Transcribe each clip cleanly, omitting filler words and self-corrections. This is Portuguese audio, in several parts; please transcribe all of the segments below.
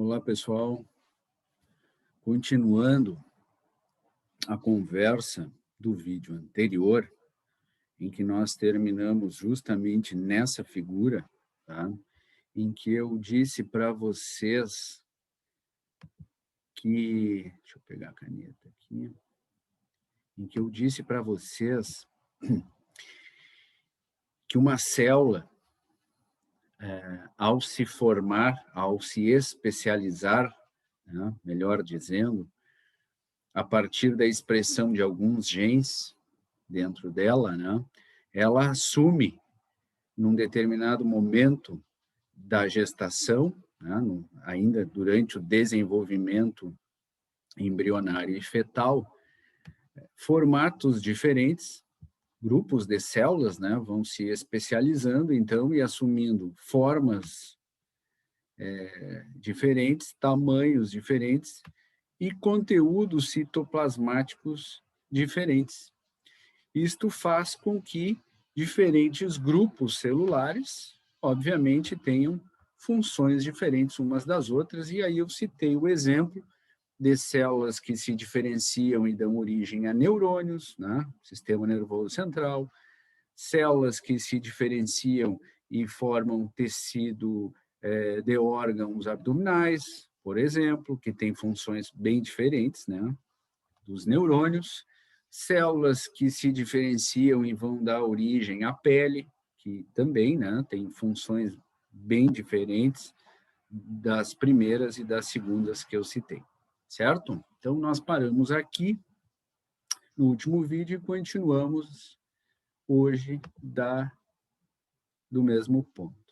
Olá, pessoal. Continuando a conversa do vídeo anterior, em que nós terminamos justamente nessa figura, tá? Em que eu disse para vocês que... Deixa eu pegar a caneta aqui. Em que eu disse para vocês que uma célula, ao se formar, ao se especializar, né, melhor dizendo, a partir da expressão de alguns genes dentro dela, né, ela assume, num determinado momento da gestação, né, ainda durante o desenvolvimento embrionário e fetal, formatos diferentes, grupos de células, né, vão se especializando, então, e assumindo formas diferentes, tamanhos diferentes e conteúdos citoplasmáticos diferentes. Isto faz com que diferentes grupos celulares, obviamente, tenham funções diferentes umas das outras, e aí eu citei o exemplo de células que se diferenciam e dão origem a neurônios, né? Sistema nervoso central, células que se diferenciam e formam tecido de órgãos abdominais, por exemplo, que tem funções bem diferentes, né, dos neurônios, células que se diferenciam e vão dar origem à pele, que também, né, tem funções bem diferentes das primeiras e das segundas que eu citei, certo? Então, nós paramos aqui no último vídeo e continuamos hoje do mesmo ponto.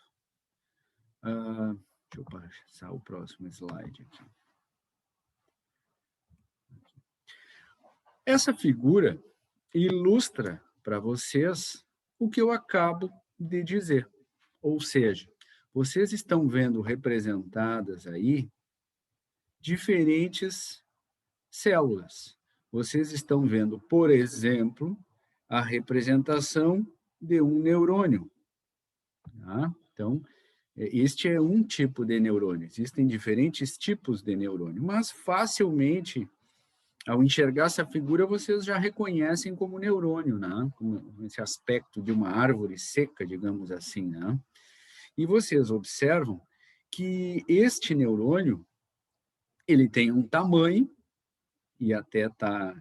Deixa eu passar o próximo slide aqui. Essa figura ilustra para vocês o que eu acabo de dizer. Ou seja, vocês estão vendo representadas aí diferentes células. Vocês estão vendo, por exemplo, a representação de um neurônio. Tá? Então, este é um tipo de neurônio. Existem diferentes tipos de neurônio, mas facilmente, ao enxergar essa figura, vocês já reconhecem como neurônio, né? Como esse aspecto de uma árvore seca, digamos assim, né? E vocês observam que este neurônio, ele tem um tamanho, e até está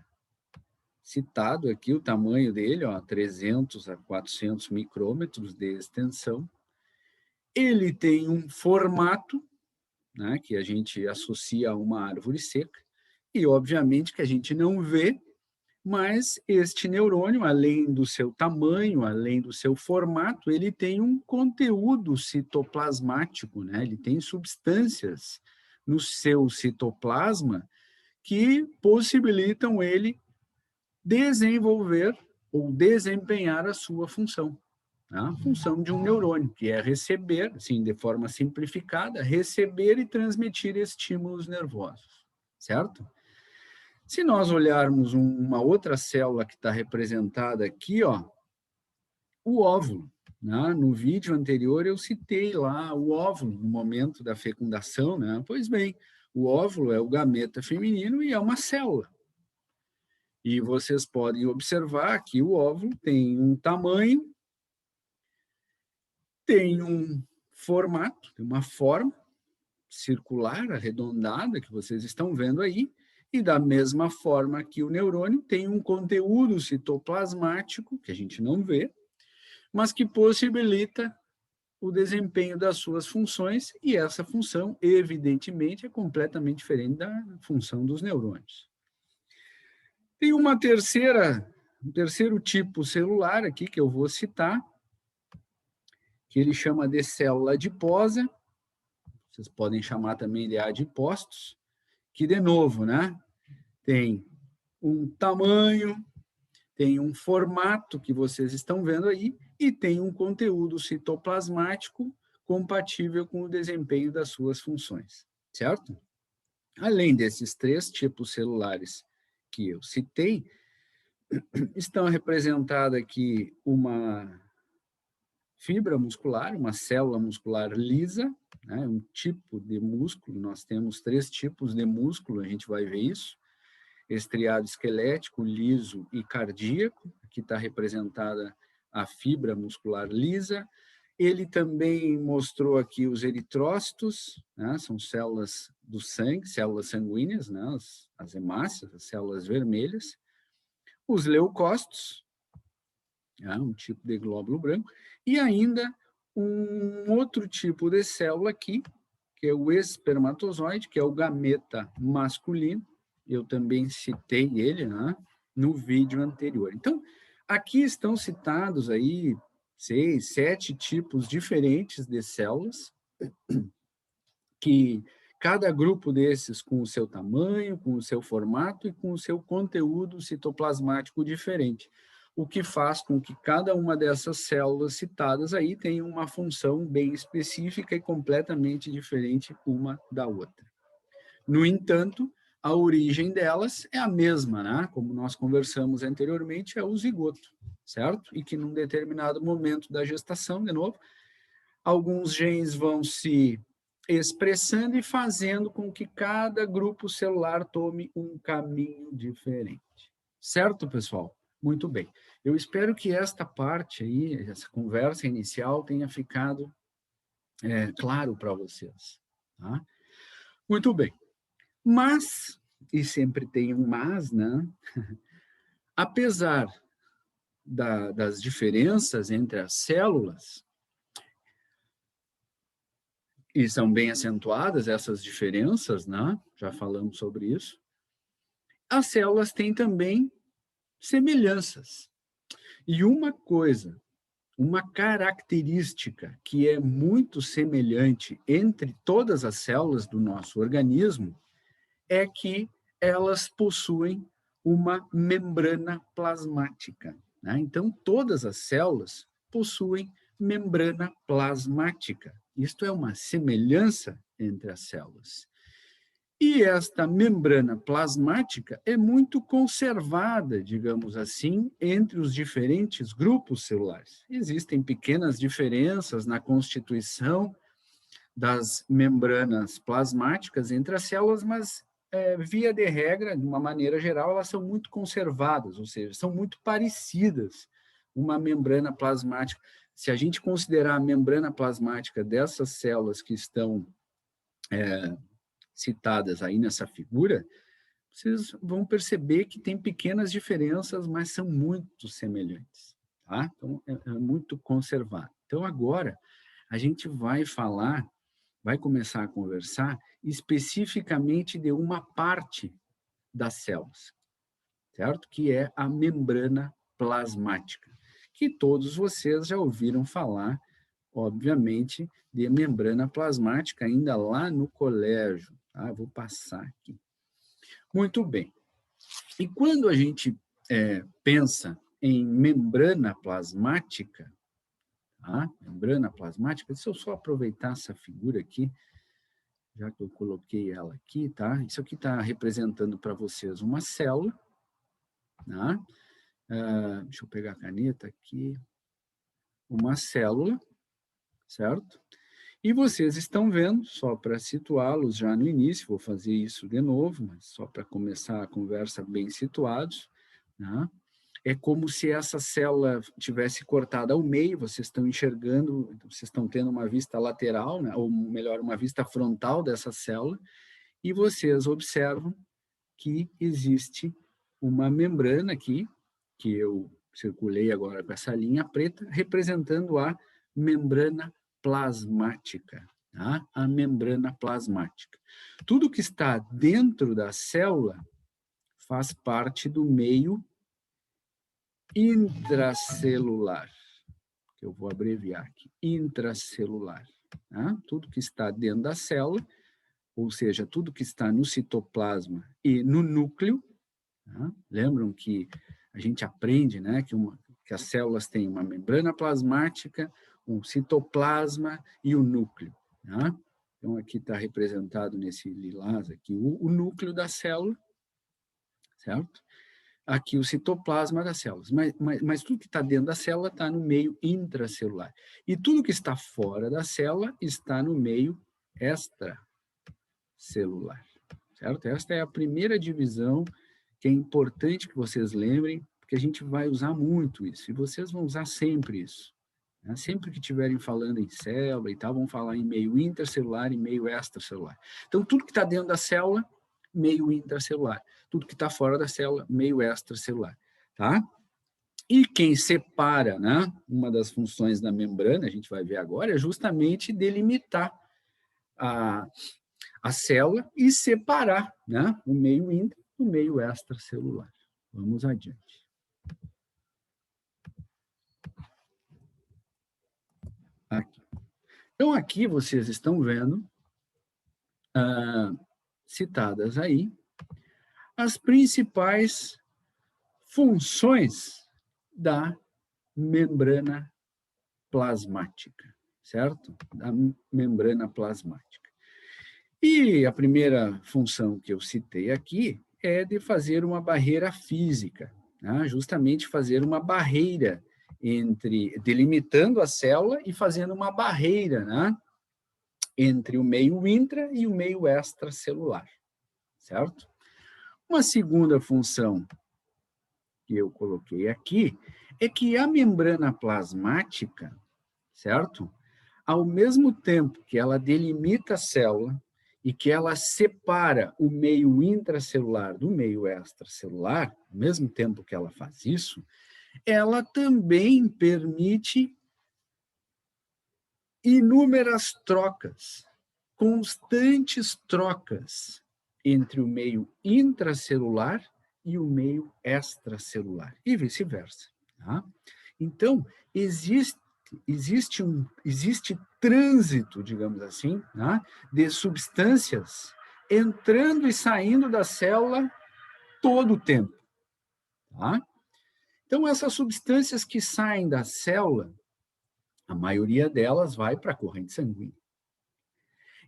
citado aqui o tamanho dele, ó, 300 a 400 micrômetros de extensão. Ele tem um formato, né, que a gente associa a uma árvore seca, e obviamente que a gente não vê, mas este neurônio, além do seu tamanho, além do seu formato, ele tem um conteúdo citoplasmático, né? Ele tem substâncias no seu citoplasma que possibilitam ele desenvolver ou desempenhar a sua função. A função de um neurônio, que é receber, assim, de forma simplificada, receber e transmitir estímulos nervosos, certo? Se nós olharmos uma outra célula que está representada aqui, ó, o óvulo, né? No vídeo anterior eu citei lá o óvulo no momento da fecundação, né? Pois bem, o óvulo é o gameta feminino e é uma célula. E vocês podem observar que o óvulo tem um tamanho, tem um formato, tem uma forma circular, arredondada, que vocês estão vendo aí, e da mesma forma que o neurônio tem um conteúdo citoplasmático, que a gente não vê, mas que possibilita o desempenho das suas funções, e essa função, evidentemente, é completamente diferente da função dos neurônios. Tem um terceiro tipo celular aqui, que eu vou citar, que ele chama de célula adiposa, vocês podem chamar também de adipócitos, que, de novo, né, tem um tamanho, tem um formato que vocês estão vendo aí e tem um conteúdo citoplasmático compatível com o desempenho das suas funções, certo? Além desses três tipos celulares que eu citei, estão representadas aqui uma fibra muscular, uma célula muscular lisa, né, um tipo de músculo, nós temos 3 tipos de músculo, a gente vai ver isso, estriado esquelético, liso e cardíaco, aqui está representada a fibra muscular lisa. Ele também mostrou aqui os eritrócitos, né, são células do sangue, células sanguíneas, né, as hemácias, as células vermelhas, os leucócitos, um tipo de glóbulo branco, e ainda um outro tipo de célula aqui, que é o espermatozoide, que é o gameta masculino. Eu também citei ele, né, no vídeo anterior. Então, aqui estão citados aí 6, 7 tipos diferentes de células, que cada grupo desses com o seu tamanho, com o seu formato e com o seu conteúdo citoplasmático diferente, o que faz com que cada uma dessas células citadas aí tenha uma função bem específica e completamente diferente uma da outra. No entanto, a origem delas é a mesma, né? Como nós conversamos anteriormente, é o zigoto, certo? E que num determinado momento da gestação, de novo, alguns genes vão se expressando e fazendo com que cada grupo celular tome um caminho diferente. Certo, pessoal? Muito bem. Eu espero que esta parte aí, essa conversa inicial, tenha ficado claro para vocês. Tá? Muito bem. Mas, e sempre tem um mas, né? Apesar das diferenças entre as células, e são bem acentuadas essas diferenças, né? Já falamos sobre isso. As células têm também semelhanças. E uma coisa, uma característica que é muito semelhante entre todas as células do nosso organismo é que elas possuem uma membrana plasmática, né? Então, todas as células possuem membrana plasmática. Isto é uma semelhança entre as células. E esta membrana plasmática é muito conservada, digamos assim, entre os diferentes grupos celulares. Existem pequenas diferenças na constituição das membranas plasmáticas entre as células, mas, via de regra, de uma maneira geral, elas são muito conservadas, ou seja, são muito parecidas. Uma membrana plasmática, se a gente considerar a membrana plasmática dessas células que estão citadas aí nessa figura, vocês vão perceber que tem pequenas diferenças, mas são muito semelhantes, tá? Então, é muito conservado. Então, agora, a gente vai começar a conversar especificamente de uma parte das células, certo? Que é a membrana plasmática, que todos vocês já ouviram falar, obviamente, de membrana plasmática ainda lá no colégio, tá? Vou passar aqui. Muito bem. E quando a gente pensa em membrana plasmática, tá? Membrana plasmática, deixa eu só aproveitar essa figura aqui, já que eu coloquei ela aqui, tá? Isso aqui está representando para vocês uma célula, tá? Deixa eu pegar a caneta aqui. Uma célula, certo? E vocês estão vendo, só para situá-los já no início, vou fazer isso de novo, mas só para começar a conversa bem situados, né? É como se essa célula tivesse cortada ao meio, vocês estão enxergando, vocês estão tendo uma vista lateral, né? Ou melhor, uma vista frontal dessa célula, e vocês observam que existe uma membrana aqui, que eu circulei agora com essa linha preta, representando a membrana plasmática, tá? A membrana plasmática. Tudo que está dentro da célula faz parte do meio intracelular, que eu vou abreviar aqui, intracelular. Tá? Tudo que está dentro da célula, ou seja, tudo que está no citoplasma e no núcleo, tá? Lembram que a gente aprende, né, que as células têm uma membrana plasmática, um citoplasma e o núcleo. Tá? Então, aqui está representado nesse lilás aqui o núcleo da célula, certo? aqui o citoplasma das células, mas tudo que está dentro da célula está no meio intracelular. E tudo que está fora da célula está no meio extracelular, certo? Esta é a primeira divisão que é importante que vocês lembrem, porque a gente vai usar muito isso, e vocês vão usar sempre isso. Né? Sempre que estiverem falando em célula e tal, vão falar em meio intercelular e meio extracelular. Então, tudo que está dentro da célula, meio intracelular. Tudo que está fora da célula, meio extracelular. Tá? E quem separa, né, uma das funções da membrana, a gente vai ver agora, é justamente delimitar a célula e separar, né, o meio intra do meio extracelular. Vamos adiante. Aqui. Então, aqui vocês estão vendo, citadas aí, as principais funções da membrana plasmática, certo? Da membrana plasmática. E a primeira função que eu citei aqui é de fazer uma barreira física, né? Justamente fazer uma barreira delimitando a célula e fazendo uma barreira, né, entre o meio intra e o meio extracelular, certo? Uma segunda função que eu coloquei aqui é que a membrana plasmática, certo? Ao mesmo tempo que ela delimita a célula e que ela separa o meio intracelular do meio extracelular, ao mesmo tempo que ela faz isso, ela também permite inúmeras trocas, constantes trocas entre o meio intracelular e o meio extracelular, e vice-versa. Tá? Então, existe trânsito, digamos assim, tá, de substâncias entrando e saindo da célula todo o tempo. Tá? Então, essas substâncias que saem da célula, a maioria delas vai para a corrente sanguínea.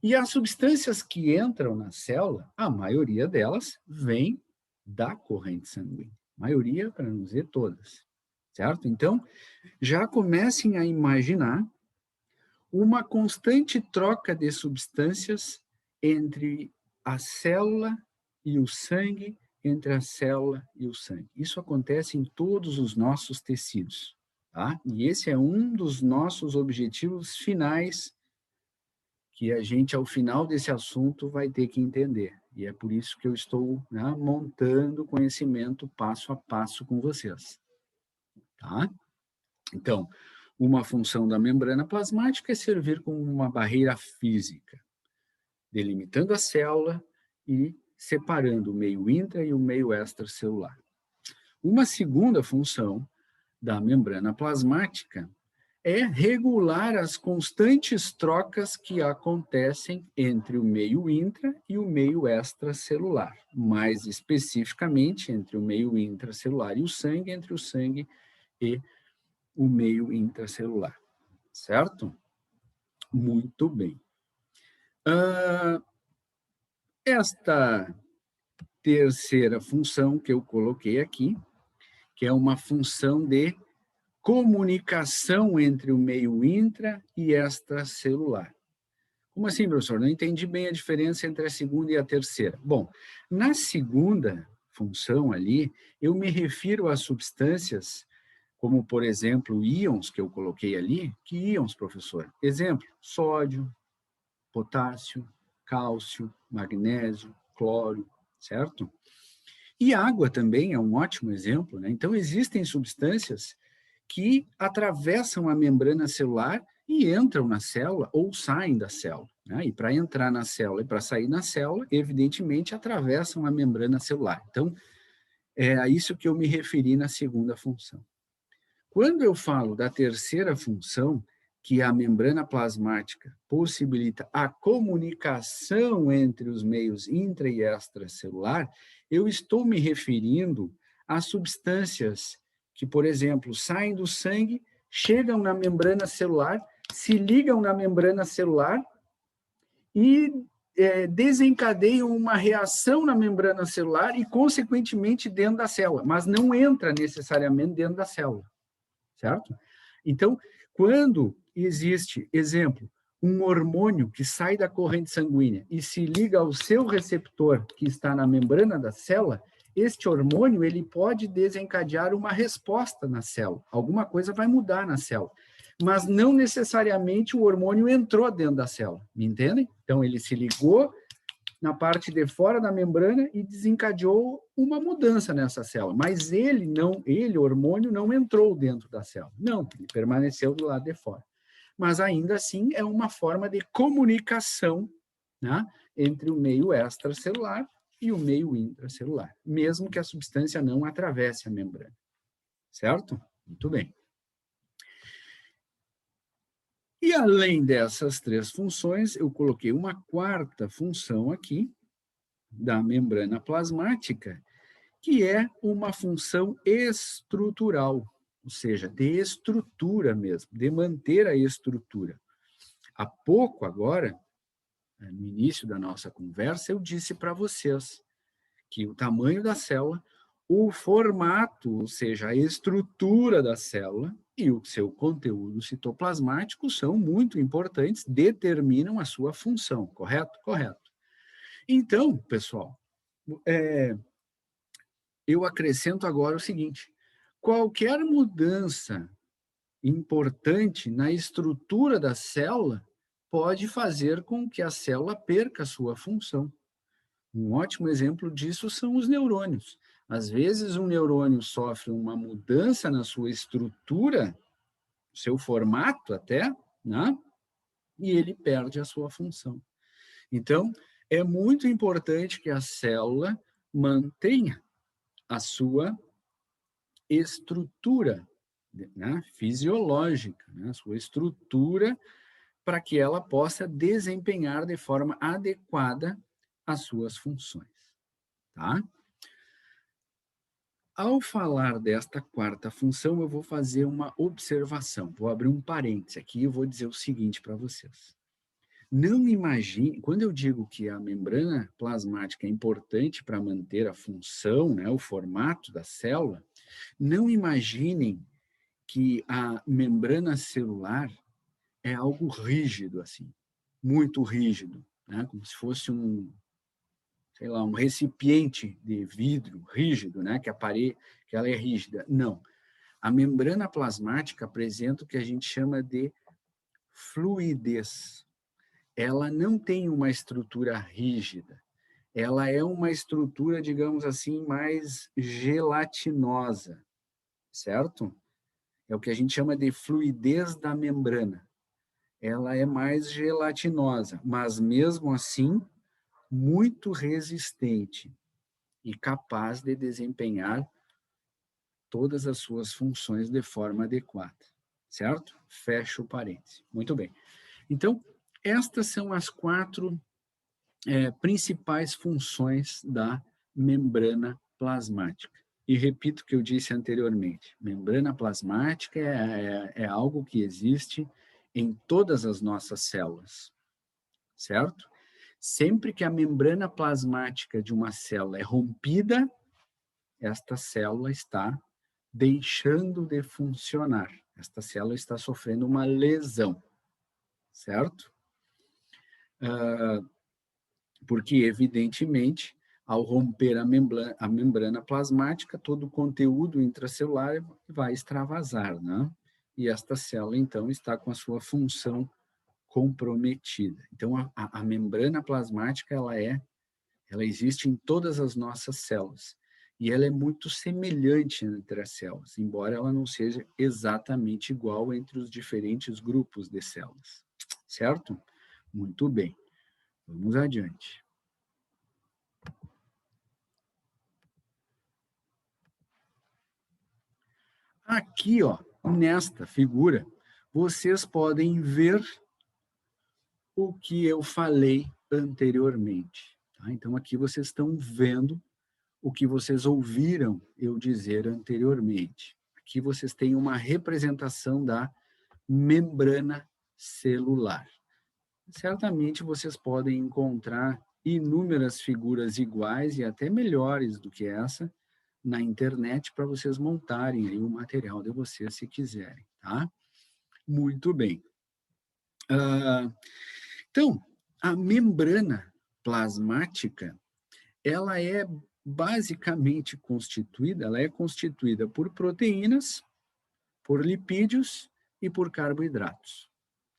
E as substâncias que entram na célula, a maioria delas vem da corrente sanguínea. Maioria, para não dizer todas. Certo? Então, já comecem a imaginar uma constante troca de substâncias entre a célula e o sangue, entre a célula e o sangue. Isso acontece em todos os nossos tecidos. Tá? E esse é um dos nossos objetivos finais que a gente, ao final desse assunto, vai ter que entender. E é por isso que eu estou, né, montando conhecimento passo a passo com vocês. Tá? Então, uma função da membrana plasmática é servir como uma barreira física, delimitando a célula e separando o meio intra e o meio extracelular. Uma segunda função da membrana plasmática é regular as constantes trocas que acontecem entre o meio intra e o meio extracelular, mais especificamente entre o meio intracelular e o sangue, entre o sangue e o meio intracelular, certo? Muito bem. Esta terceira função que eu coloquei aqui, que é uma função de comunicação entre o meio intra e extracelular. Como assim, professor? Não entendi bem a diferença entre a segunda e a terceira. Bom, na segunda função ali, eu me refiro a substâncias como, por exemplo, íons que eu coloquei ali. Que íons, professor? Exemplo, sódio, potássio, cálcio, magnésio, cloro, certo? E água também é um ótimo exemplo, né? Então, existem substâncias que atravessam a membrana celular e entram na célula ou saem da célula. Né? E para entrar na célula e para sair na célula, evidentemente, atravessam a membrana celular. Então, é a isso que eu me referi na segunda função. Quando eu falo da terceira função, que a membrana plasmática possibilita a comunicação entre os meios intra e extracelular, eu estou me referindo a substâncias que, por exemplo, saem do sangue, chegam na membrana celular, se ligam na membrana celular e desencadeiam uma reação na membrana celular e, consequentemente, dentro da célula, mas não entra necessariamente dentro da célula, certo? Então, quando existe, exemplo, um hormônio que sai da corrente sanguínea e se liga ao seu receptor que está na membrana da célula, este hormônio ele pode desencadear uma resposta na célula. Alguma coisa vai mudar na célula. Mas não necessariamente o hormônio entrou dentro da célula. Me entendem? Então, ele se ligou na parte de fora da membrana e desencadeou uma mudança nessa célula. Mas o hormônio, não entrou dentro da célula. Não, ele permaneceu do lado de fora. Mas ainda assim é uma forma de comunicação, né, entre o meio extracelular e o meio intracelular, mesmo que a substância não atravesse a membrana. Certo? Muito bem. E além dessas três funções, eu coloquei uma quarta função aqui, da membrana plasmática, que é uma função estrutural, ou seja, de estrutura mesmo, de manter a estrutura. Há pouco agora, no início da nossa conversa, eu disse para vocês que o tamanho da célula, o formato, ou seja, a estrutura da célula e o seu conteúdo citoplasmático são muito importantes, determinam a sua função, correto? Correto. Então, pessoal, eu acrescento agora o seguinte: qualquer mudança importante na estrutura da célula pode fazer com que a célula perca a sua função. Um ótimo exemplo disso são os neurônios. Às vezes, um neurônio sofre uma mudança na sua estrutura, seu formato até, né? E ele perde a sua função. Então, é muito importante que a célula mantenha a sua estrutura, né, fisiológica, né, a sua estrutura, para que ela possa desempenhar de forma adequada as suas funções. Tá? Ao falar desta quarta função, eu vou fazer uma observação. Vou abrir um parêntese aqui e vou dizer o seguinte para vocês. Não imagine, quando eu digo que a membrana plasmática é importante para manter a função, né, o formato da célula, não imaginem que a membrana celular é algo rígido, assim, muito rígido, né, como se fosse sei lá, um recipiente de vidro rígido, né, que ela é rígida. Não. A membrana plasmática apresenta o que a gente chama de fluidez. Ela não tem uma estrutura rígida. Ela é uma estrutura, digamos assim, mais gelatinosa, certo? É o que a gente chama de fluidez da membrana. Ela é mais gelatinosa, mas mesmo assim muito resistente e capaz de desempenhar todas as suas funções de forma adequada, certo? Fecha o parênteses. Muito bem. Então, estas são as quatro principais funções da membrana plasmática. E repito o que eu disse anteriormente, membrana plasmática é algo que existe em todas as nossas células, certo? Sempre que a membrana plasmática de uma célula é rompida, esta célula está deixando de funcionar. Esta célula está sofrendo uma lesão, certo? Porque, evidentemente, ao romper a membrana plasmática, todo o conteúdo intracelular vai extravasar, né? E esta célula, então, está com a sua função comprometida. Então, a membrana plasmática, ela existe em todas as nossas células. E ela é muito semelhante entre as células, embora ela não seja exatamente igual entre os diferentes grupos de células. Certo? Muito bem. Vamos adiante. Aqui, ó, nesta figura, vocês podem ver o que eu falei anteriormente. Tá? Então, aqui vocês estão vendo o que vocês ouviram eu dizer anteriormente. Aqui vocês têm uma representação da membrana celular. certamente vocês podem encontrar inúmeras figuras iguais e até melhores do que essa na internet para vocês montarem aí o material de vocês, se quiserem, tá? Muito bem. Então, a membrana plasmática, ela é basicamente constituída, ela é constituída por proteínas, por lipídios e por carboidratos,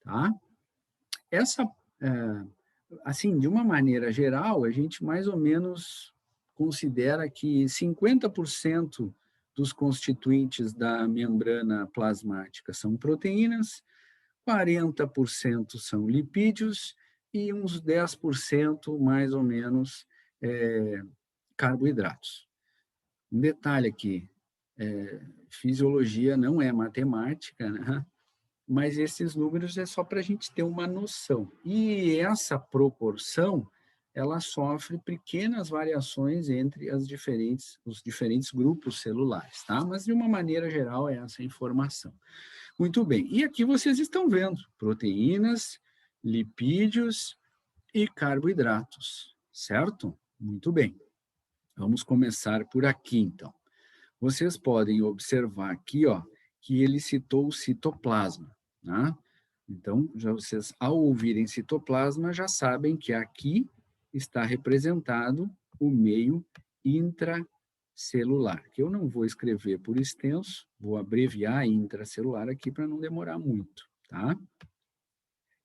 tá? Essa, assim, de uma maneira geral, a gente mais ou menos considera que 50% dos constituintes da membrana plasmática são proteínas, 40% são lipídios e uns 10% mais ou menos carboidratos. Um detalhe aqui, fisiologia não é matemática, né? Mas esses números é só para a gente ter uma noção. E essa proporção, ela sofre pequenas variações entre os diferentes grupos celulares, tá? Mas, de uma maneira geral, é essa informação. Muito bem. E aqui vocês estão vendo proteínas, lipídios e carboidratos, certo? Muito bem. Vamos começar por aqui, então. Vocês podem observar aqui, ó, que ele citou o citoplasma, né? Então, já vocês, ao ouvirem citoplasma, já sabem que aqui está representado o meio intracelular, que eu não vou escrever por extenso, vou abreviar intracelular aqui para não demorar muito, tá?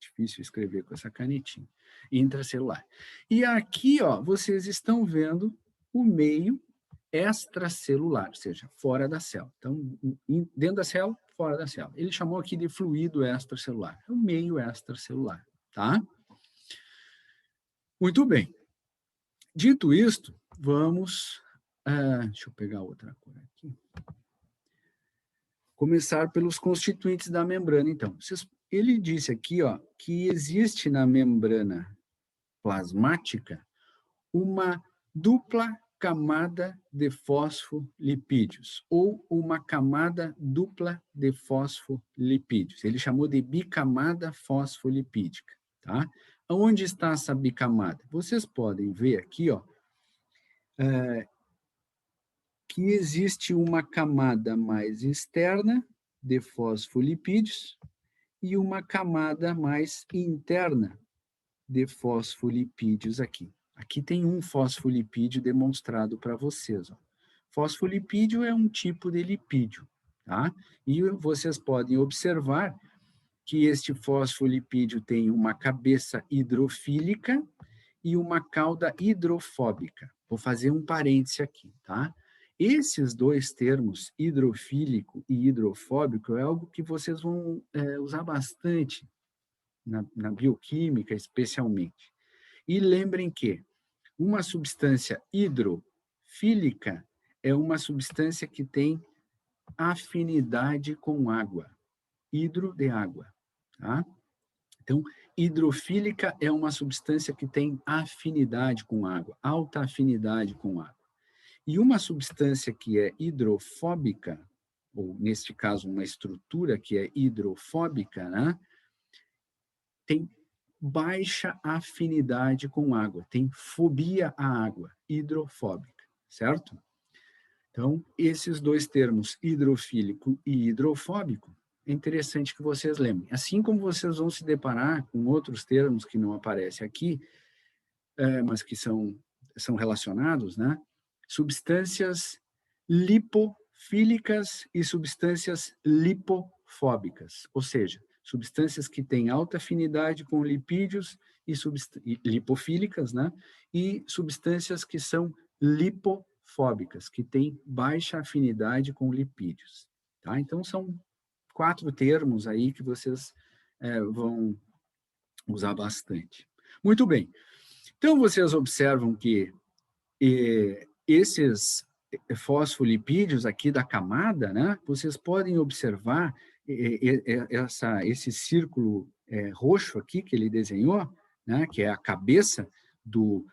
Difícil escrever com essa canetinha. Intracelular. E aqui, ó, vocês estão vendo o meio extracelular, ou seja, fora da célula. Então, dentro da célula, fora da célula. Ele chamou aqui de fluido extracelular, é o meio extracelular, tá? Muito bem. Dito isto, vamos... deixa eu pegar outra cor aqui. Começar pelos constituintes da membrana, então. Ele disse aqui, ó, que existe na membrana plasmática uma dupla camada de fosfolipídios, ou uma camada dupla de fosfolipídios. Ele chamou de bicamada fosfolipídica, tá? Onde está essa bicamada? Vocês podem ver aqui, ó, que existe uma camada mais externa de fosfolipídios e uma camada mais interna de fosfolipídios aqui. Aqui tem um fosfolipídio demonstrado para vocês. Ó. Fosfolipídio é um tipo de lipídio, tá? E vocês podem observar que este fosfolipídio tem uma cabeça hidrofílica e uma cauda hidrofóbica. Vou fazer um parêntese aqui, tá? Esses dois termos, hidrofílico e hidrofóbico, é algo que vocês vão usar bastante na bioquímica, especialmente. E lembrem que uma substância hidrofílica é uma substância que tem afinidade com água. Hidro de água, tá? Então, hidrofílica é uma substância que tem afinidade com água, alta afinidade com água. E uma substância que é hidrofóbica, ou neste caso uma estrutura que é hidrofóbica, né, tem baixa afinidade com água, tem fobia à água, hidrofóbica, certo? Então, esses dois termos, hidrofílico e hidrofóbico, é interessante que vocês lembrem. Assim como vocês vão se deparar com outros termos que não aparecem aqui, mas que são relacionados, né? Substâncias lipofílicas e substâncias lipofóbicas, ou seja, substâncias que têm alta afinidade com lipídios e lipofílicas, né? E substâncias que são lipofóbicas, que têm baixa afinidade com lipídios, tá? Então, são 4 termos aí que vocês vão usar bastante. Muito bem. Então, vocês observam que esses fosfolipídios aqui da camada, né, vocês podem observar esse círculo roxo aqui que ele desenhou, né, que é a cabeça do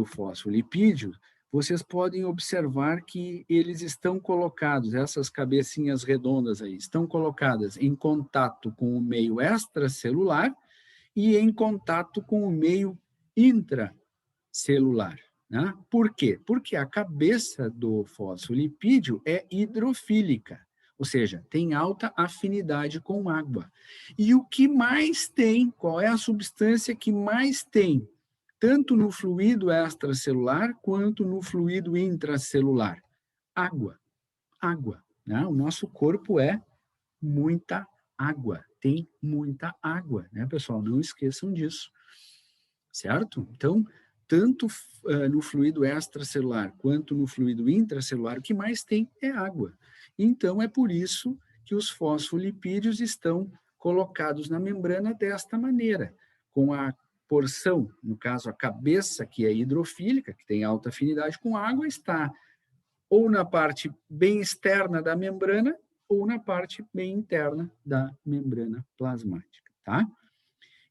fosfolipídio. Vocês podem observar que eles estão colocados, essas cabecinhas redondas aí, estão colocadas em contato com o meio extracelular e em contato com o meio intracelular. Né? Por quê? Porque a cabeça do fosfolipídio é hidrofílica, ou seja, tem alta afinidade com água. E o que mais tem, qual é a substância que mais tem, tanto no fluido extracelular quanto no fluido intracelular? Água. Água. Né? O nosso corpo é muita água, tem muita água, né, pessoal? Não esqueçam disso, certo? Então, tanto no fluido extracelular quanto no fluido intracelular, o que mais tem é água. Então, é por isso que os fosfolipídios estão colocados na membrana desta maneira, com a porção, no caso a cabeça, que é hidrofílica, que tem alta afinidade com água, está ou na parte bem externa da membrana ou na parte bem interna da membrana plasmática, tá?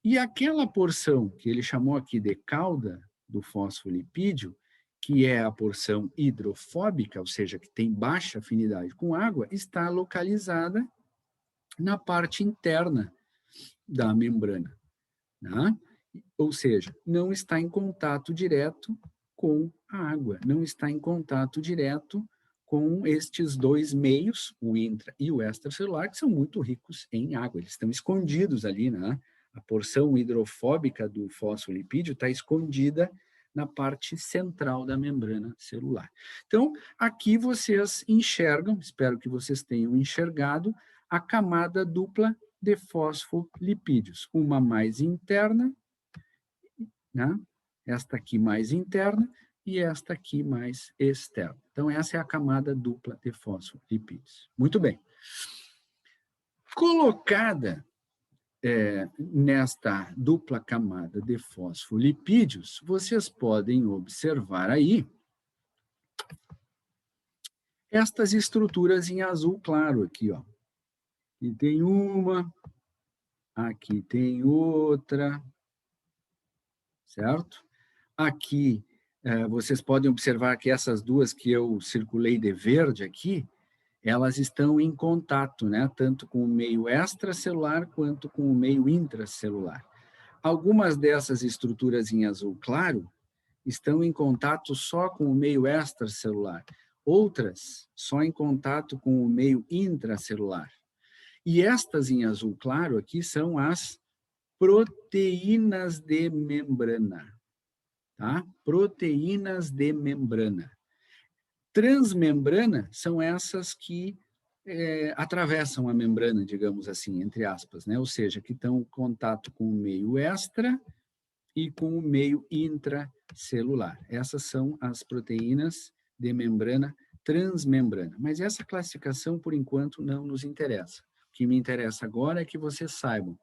E aquela porção que ele chamou aqui de cauda do fosfolipídio, que é a porção hidrofóbica, ou seja, que tem baixa afinidade com água, está localizada na parte interna da membrana, né? Ou seja, não está em contato direto com a água, não está em contato direto com estes dois meios, o intra e o extracelular, que são muito ricos em água. Eles estão escondidos ali, né? A porção hidrofóbica do fosfolipídio está escondida na parte central da membrana celular. Então, aqui vocês enxergam, espero que vocês tenham enxergado, a camada dupla de fosfolipídios, uma mais interna, né? Esta aqui mais interna e esta aqui mais externa. Então, essa é a camada dupla de fosfolipídios. Muito bem. Colocada nesta dupla camada de fosfolipídios, vocês podem observar aí estas estruturas em azul claro aqui, ó. Aqui tem uma, aqui tem outra, certo? Aqui, vocês podem observar que essas duas que eu circulei de verde aqui, elas estão em contato, né? Tanto com o meio extracelular quanto com o meio intracelular. Algumas dessas estruturas em azul claro estão em contato só com o meio extracelular, outras só em contato com o meio intracelular. E estas em azul claro aqui são as proteínas de membrana. Tá? Proteínas de membrana. Transmembrana são essas que atravessam a membrana, digamos assim, entre aspas, né? Ou seja, que estão em contato com o meio extra e com o meio intracelular. Essas são as proteínas de membrana transmembrana. Mas essa classificação, por enquanto, não nos interessa. O que me interessa agora é que vocês saibam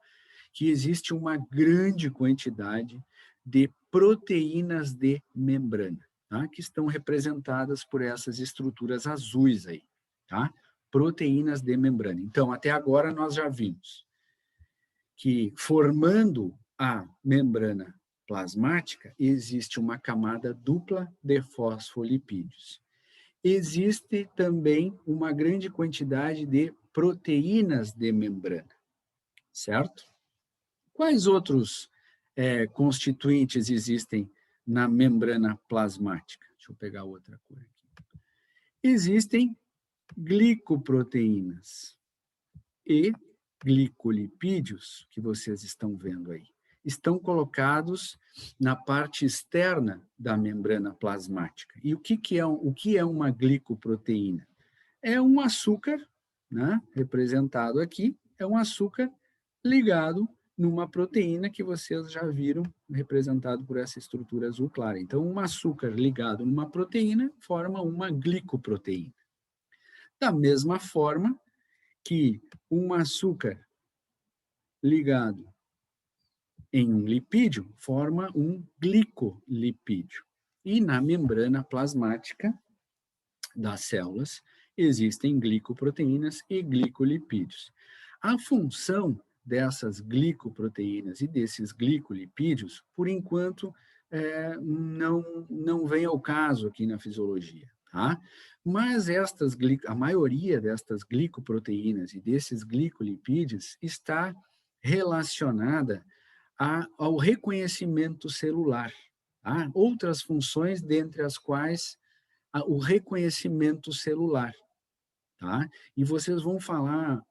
que existe uma grande quantidade de proteínas de membrana, tá? Que estão representadas por essas estruturas azuis aí, tá? Proteínas de membrana. Então, até agora nós já vimos que formando a membrana plasmática existe uma camada dupla de fosfolipídios. Existe também uma grande quantidade de proteínas de membrana, certo? Quais outros constituintes existem na membrana plasmática? Deixa eu pegar outra cor aqui. Existem glicoproteínas e glicolipídios, que vocês estão vendo aí. Estão colocados na parte externa da membrana plasmática. E o que é uma glicoproteína? É um açúcar, né, representado aqui, é um açúcar ligado numa proteína que vocês já viram representado por essa estrutura azul clara. Então, um açúcar ligado numa proteína forma uma glicoproteína. Da mesma forma que um açúcar ligado em um lipídio forma um glicolipídio. E na membrana plasmática das células existem glicoproteínas e glicolipídios. A função dessas glicoproteínas e desses glicolipídios, por enquanto, não vem ao caso aqui na fisiologia, tá? Mas a maioria destas glicoproteínas e desses glicolipídios está relacionada ao reconhecimento celular. Tá? Outras funções, dentre as quais o reconhecimento celular. Tá? E vocês vão falar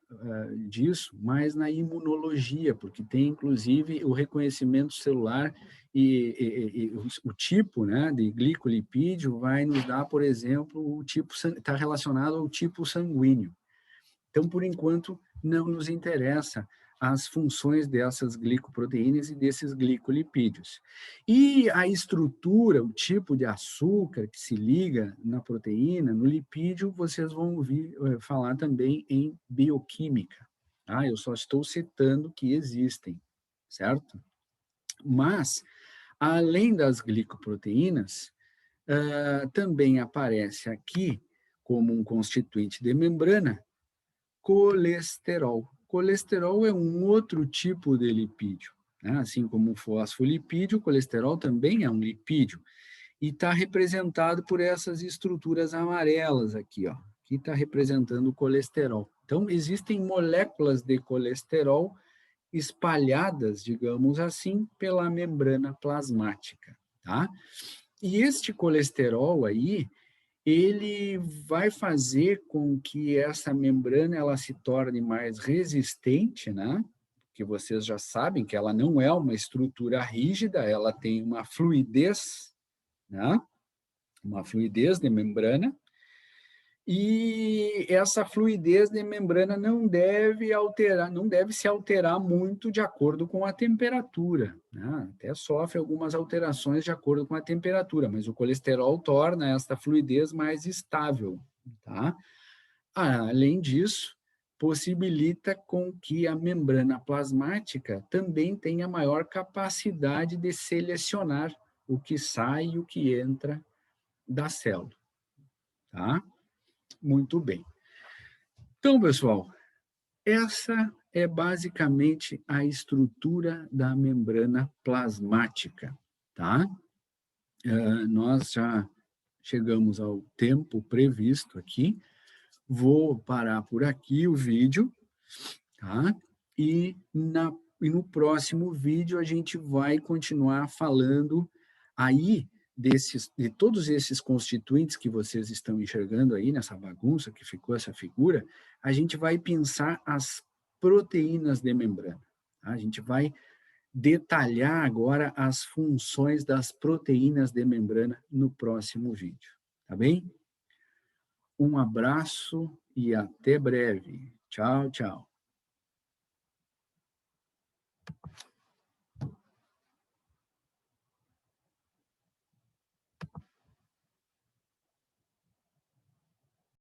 disso mais na imunologia, porque tem, inclusive, o reconhecimento celular e o tipo, né, de glicolipídio vai nos dar, por exemplo, o tipo, está relacionado ao tipo sanguíneo. Então, por enquanto, não nos interessa as funções dessas glicoproteínas e desses glicolipídios. E a estrutura, o tipo de açúcar que se liga na proteína, no lipídio, vocês vão ouvir falar também em bioquímica. Tá? Eu só estou citando que existem, certo? Mas, além das glicoproteínas, também aparece aqui, como um constituinte de membrana, colesterol. Colesterol é um outro tipo de lipídio, né? Assim como o fosfolipídio, o colesterol também é um lipídio e está representado por essas estruturas amarelas aqui, ó, que está representando o colesterol. Então, existem moléculas de colesterol espalhadas, digamos assim, pela membrana plasmática, tá? E este colesterol aí, ele vai fazer com que essa membrana ela se torne mais resistente, né? Que vocês já sabem que ela não é uma estrutura rígida, ela tem uma fluidez, né? Uma fluidez de membrana, e essa fluidez de membrana não deve alterar, não deve se alterar muito de acordo com a temperatura, né? Até sofre algumas alterações de acordo com a temperatura, mas o colesterol torna esta fluidez mais estável, tá? Além disso, possibilita com que a membrana plasmática também tenha maior capacidade de selecionar o que sai e o que entra da célula, tá? Muito bem. Então, pessoal, essa é basicamente a estrutura da membrana plasmática, tá? Nós já chegamos ao tempo previsto aqui. Vou parar por aqui o vídeo, tá? E no próximo vídeo a gente vai continuar falando aí de todos esses constituintes que vocês estão enxergando aí nessa bagunça que ficou essa figura, a gente vai pensar as proteínas de membrana. Tá? A gente vai detalhar agora as funções das proteínas de membrana no próximo vídeo, tá bem? Um abraço e até breve. Tchau, tchau.